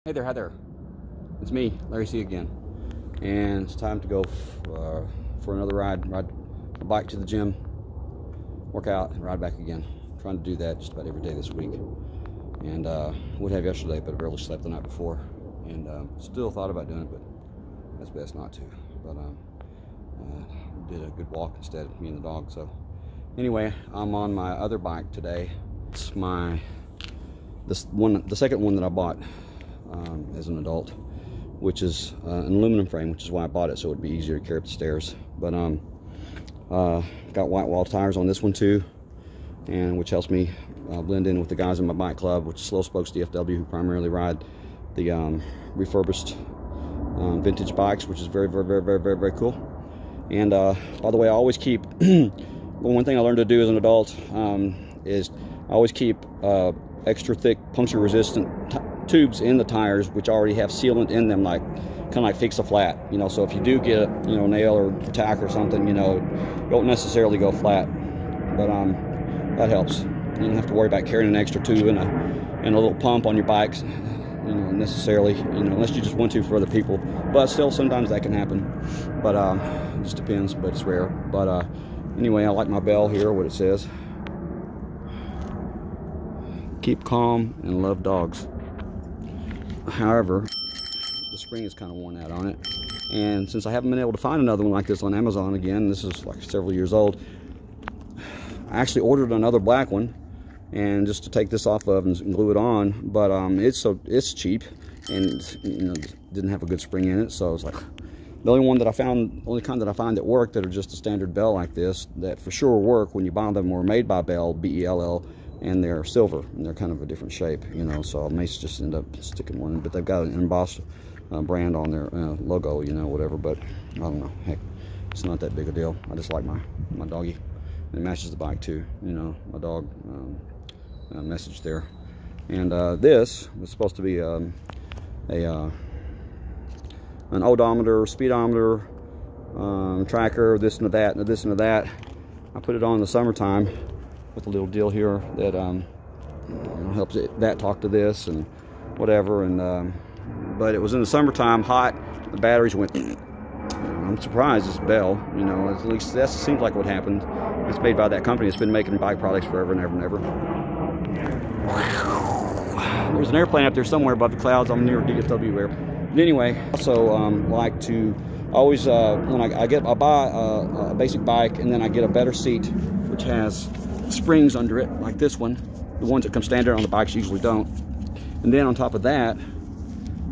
Hey there, it's me, Larry C again, and it's time to go for another ride my bike to the gym, work out, and ride back again. I'm trying to do that just about every day this week, and would have yesterday, but I barely slept the night before, and still thought about doing it, but it's best not to. But did a good walk instead, me and the dog. So anyway, I'm on my other bike today. It's the second one that I bought as an adult, which is an aluminum frame, which is why I bought it, so it'd be easier to carry up the stairs. But got white wall tires on this one too, and which helps me blend in with the guys in my bike club, which is Slow Spokes DFW, who primarily ride the refurbished vintage bikes, which is very cool. And by the way, I always keep one thing I learned to do as an adult is I always keep extra thick puncture resistant tubes in the tires, which already have sealant in them, like kind of like fix a flat, you know. So if you do get a nail or tack or something, you know, don't necessarily go flat. But that helps. You don't have to worry about carrying an extra tube and a little pump on your bikes, you know, necessarily, you know, unless you just want to for other people. But still, sometimes that can happen. But it just depends, but it's rare. But anyway, I like my bell here, what it says: keep calm and love dogs. However, the spring is kind of worn out on it, and since I haven't been able to find another one like this on Amazon, again, this is like several years old, I actually ordered another black one, and just to take this off of and glue it on. But it's cheap, and you know, didn't have a good spring in it, so I was like, the only kind that I find that work that are just a standard bell like this, that for sure work when you buy them, were made by Bell, Bell, and they're silver, and they're kind of a different shape, you know, so I may just end up sticking one, but they've got an embossed brand on their logo, you know, whatever. But I don't know, heck, it's not that big a deal. I just like my doggy, and it matches the bike too, you know, my dog message there. And this was supposed to be an odometer, speedometer, tracker, this and that, and this and that. I put it on in the summertime with a little deal here that you know, helps that talk to this and whatever. And but it was in the summertime, hot, the batteries went. I'm surprised it's Bell, you know, at least that seems like what happened. It's made by that company. It's been making bike products forever and ever and ever. There's an airplane up there somewhere above the clouds. I'm near DFW air. But anyway, also like to always when I buy a basic bike, and then I get a better seat which has springs under it, like this one. The ones that come standard on the bikes usually don't. And then on top of that,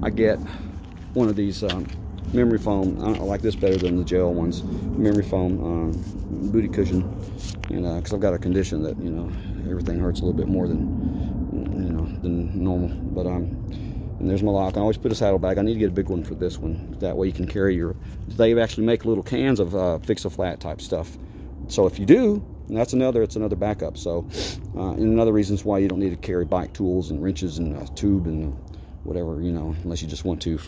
I get one of these memory foam. I like this better than the gel ones. Memory foam booty cushion, and because I've got a condition that, you know, everything hurts a little bit more than normal. But and there's my lock. I always put a saddlebag. I need to get a big one for this one. That way you can carry your. They actually make little cans of fix-a-flat type stuff. So if you do, it's another backup. So and another reasons why you don't need to carry bike tools and wrenches and a tube and whatever, you know, unless you just want to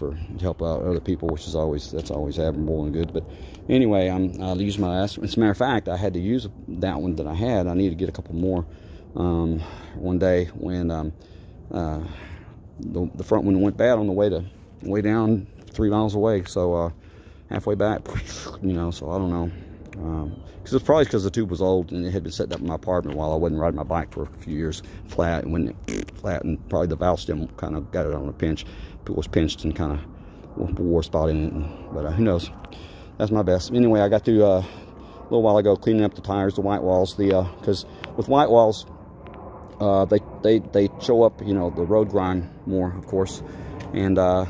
help out other people, which is always admirable and good. But anyway, I'll use my last. As a matter of fact, I had to use that one that I had. I need to get a couple more one day when the front one went bad on the way down 3 miles away. So halfway back, you know, so I don't know. Because it's probably because the tube was old and it had been setting up in my apartment while I wasn't riding my bike for a few years flat, and when it flat, and probably the valve stem kind of got it on a pinch. It was pinched and kind of wore a spot in it, but who knows? That's my best. Anyway, I got through a little while ago cleaning up the tires, the white walls, because with white walls they show up, you know, the road grime more, of course, and I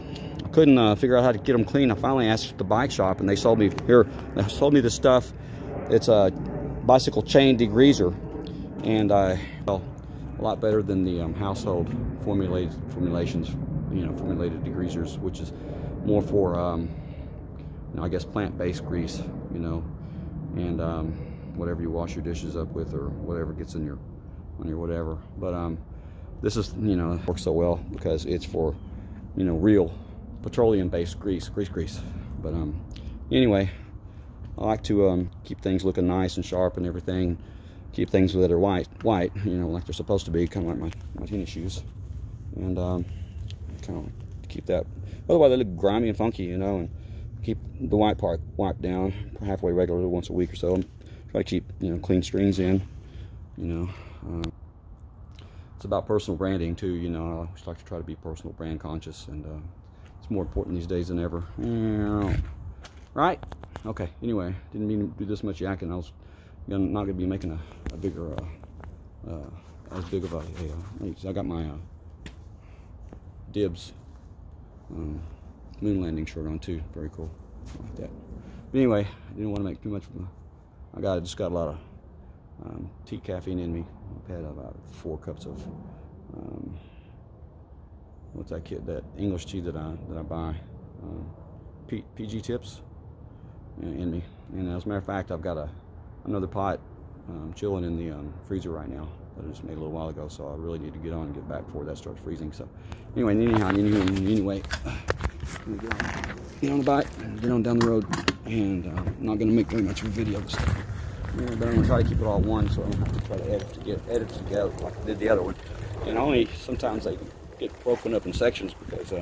couldn't figure out how to get them clean. I finally asked the bike shop, and they sold me this stuff. It's a bicycle chain degreaser, and well, a lot better than the household formulations, you know, formulated degreasers, which is more for you know, I guess plant-based grease, you know, and whatever you wash your dishes up with, or whatever gets in on your whatever. But this is, you know, it works so well because it's for, you know, real petroleum-based grease. But anyway, I like to keep things looking nice and sharp and everything. Keep things that are white, you know, like they're supposed to be, kind of like my tennis shoes. And kind of keep that. Otherwise, they look grimy and funky, you know. And keep the white part wiped down halfway regularly once a week or so. Try to keep, you know, clean strings in, you know. It's about personal branding too, you know. I always like to try to be personal brand conscious, and it's more important these days than ever. Right? Okay. Anyway, didn't mean to do this much yakking. I was not gonna be making a bigger, as big of a. I got my Dibs moon landing shirt on too. Very cool. I like that. But anyway, I didn't want to make too much of I just got a lot of tea caffeine in me. I've had about 4 cups of what's that kit? That English tea that I buy, PG Tips, in me. And as a matter of fact, I've got another pot chilling in the freezer right now that I just made a little while ago. So I really need to get on and get back before that starts freezing. So anyway, anyway, get on the bike, get on down the road, and I'm not going to make very much of a video this time. But I'm going to try to keep it all one, so I don't have to try to edit together like I did the other one. And only sometimes they get broken up in sections because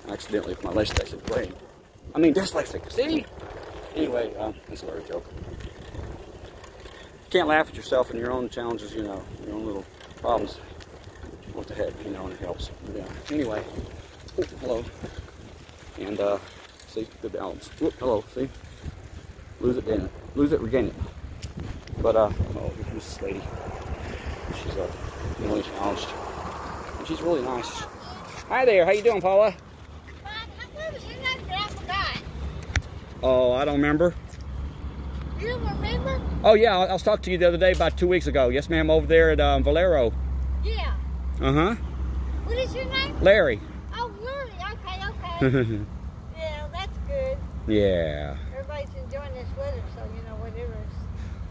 accidentally, if my dyslexic brain, dyslexic, see? Anyway, that's a large joke. You can't laugh at yourself and your own challenges, you know, your own little problems. What the heck, you know, and it helps. But, yeah. Anyway, oh, hello. And, see, good balance. Whoop, hello, see? Lose it, gain it. Lose it, regain it. But, oh, here comes this lady. She's, really challenged. And she's really nice. Hi there, how you doing, Paula? Oh, I don't remember. You don't remember? Oh, yeah, I was talking to you the other day, about 2 weeks ago. Yes, ma'am, over there at Valero. Yeah. Uh-huh. What is your name? Larry. Oh, Larry. Okay. Yeah, that's good. Yeah. Everybody's enjoying this weather, so, you know, whatever.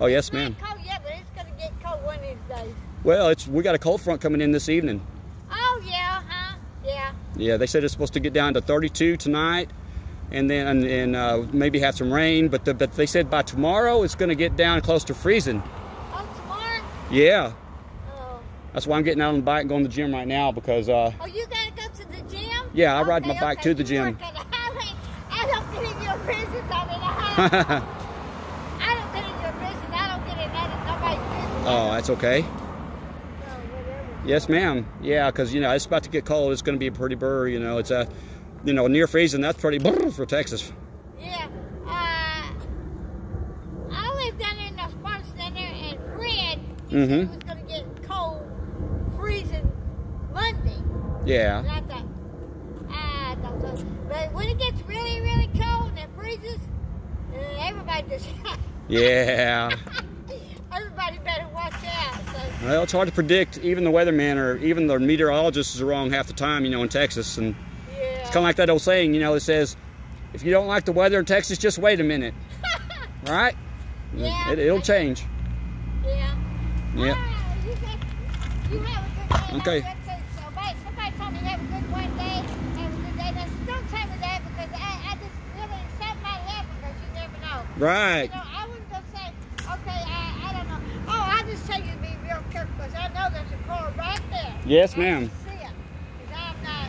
Oh, yes, ma'am. It's not cold yet, but it's going to get cold one of these days. Well, we got a cold front coming in this evening. Oh, yeah, huh? Yeah. Yeah, they said it's supposed to get down to 32 tonight, and then maybe have some rain, but they said by tomorrow it's going to get down close to freezing. Oh, tomorrow? Yeah. Oh. That's why I'm getting out on the bike and going to the gym right now, because... oh, you got to go to the gym? Yeah, I ride my bike to the gym. I don't get in your business. I don't get in your business. I don't get in nobody's business. Oh, that's okay. So, whatever. Yes, ma'am. Yeah, because, you know, it's about to get cold. It's going to be pretty burr, you know. It's you know, near freezing. That's pretty burr for Texas. Yeah. I live down there in those parts down there, and Fred, he said it was going to get cold, freezing Monday. Yeah. And I thought, I don't know. But when it gets really, really cold and it freezes, everybody just... Yeah. Everybody better watch out. So. Well, it's hard to predict. Even the weatherman or even the meteorologist is wrong half the time, you know, in Texas. And yeah. It's kind of like that old saying, you know, that says, if you don't like the weather in Texas, just wait a minute. Right? Yeah. It'll change. Yeah. Yep. You have a good day. Okay. Somebody told me have a good one day, have a good day. Now, don't tell me that, because I just really, something might happen, because you never know. Right. You know, I wouldn't go say, okay, I don't know. Oh, I just tell you to be real careful, because I know there's a car right there. Yes, ma'am. I see it, because I'm not.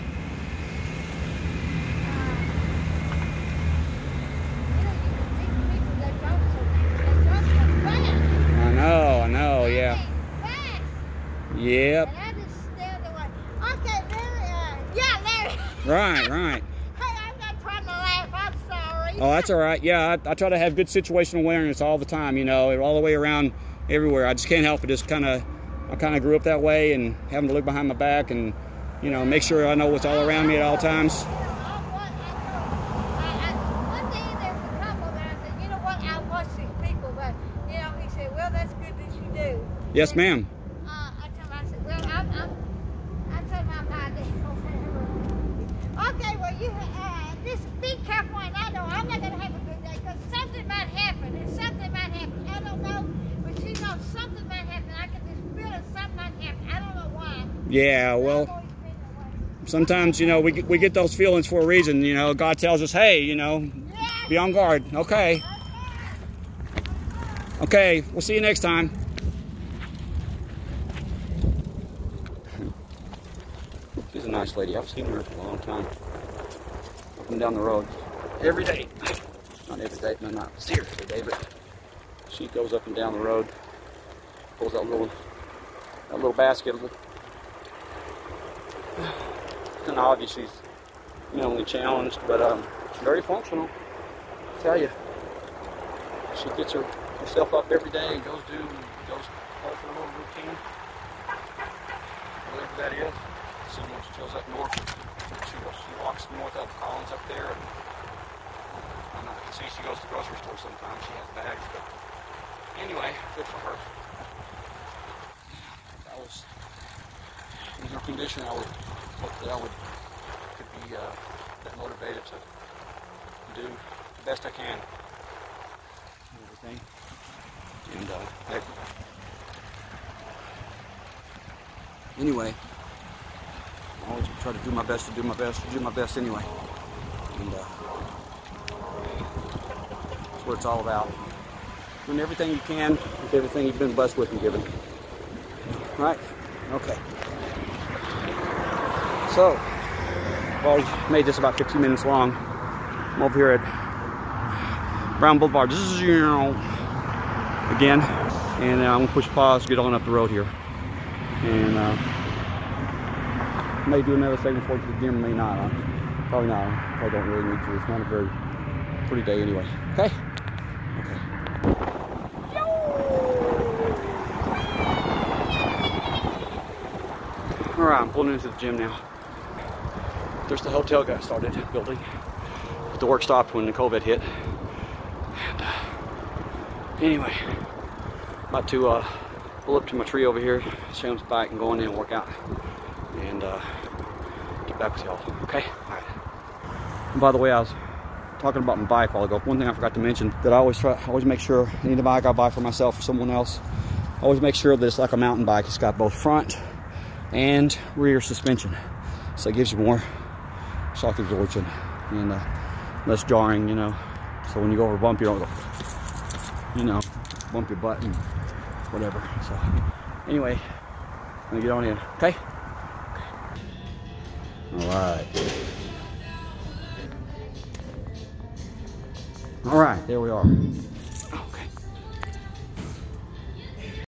You know, you can meet people that drive so fast. I know, yeah. Fast. Yep. And I just stared away. Okay, Larry. Yeah, Larry. Right. Hey, I'm not trying to laugh. I'm sorry. Oh, that's all right. Yeah, I try to have good situational awareness all the time, you know, all the way around everywhere. I just can't help it. I kind of grew up that way, and having to look behind my back and, you know, make sure I know what's all around me at all times. One day there was a couple there. I said, you know what? I watch these people, but, you know, he said, well, that's good that you do. Yes, ma'am. I told him, I said, well, I told him I'm not this. Okay, well, you just be careful, and I know I'm not going to have a good day, because something might happen, and something might happen. I don't know, but you know, something might happen. I can just feel it, something might happen. I don't know why. Yeah, well, sometimes, you know, we get those feelings for a reason. You know, God tells us, hey, you know, be on guard. Okay. Okay, we'll see you next time. She's a nice lady. I've seen her for a long time. and down the road every day. Not every day, no, not seriously every day, but she goes up and down the road, pulls that little basket. And obviously she's mentally challenged, but very functional. I tell you, she gets herself up every day and goes her little routine, whatever that is. So when she goes up north, she walks north up Collins up there, and I can see she goes to the grocery store sometimes. She has bags, but anyway, good for her. That was in her condition. I would hope that could be that motivated to do the best I can and everything. And anyway, I always try to do my best anyway. And that's what it's all about. Doing everything you can with everything you've been blessed with and given. Right? Okay. So, I've already made this about 15 minutes long. I'm over here at Brown Boulevard again, and I'm gonna push pause, get on up the road here, and may do another segment before to the gym, may not. Probably not. Probably don't really need to. It's not a very pretty day anyway. Okay. Okay. All right, I'm pulling into the gym now. There's the hotel got started building, but the work stopped when the COVID hit. And anyway, about to pull up to my tree over here, Sam's bike, and go in there and work out, and get back with y'all. Okay. All right. And by the way, I was talking about my bike a while ago. One thing I forgot to mention that I always make sure any bike I buy for myself or someone else, I always make sure that it's like a mountain bike. It's got both front and rear suspension, so it gives you more shock absorption and less jarring, you know. So when you go over a bump, you don't go, you know, bump your butt and whatever. So anyway, I'm gonna get on in. Okay. All right. All right, there we are.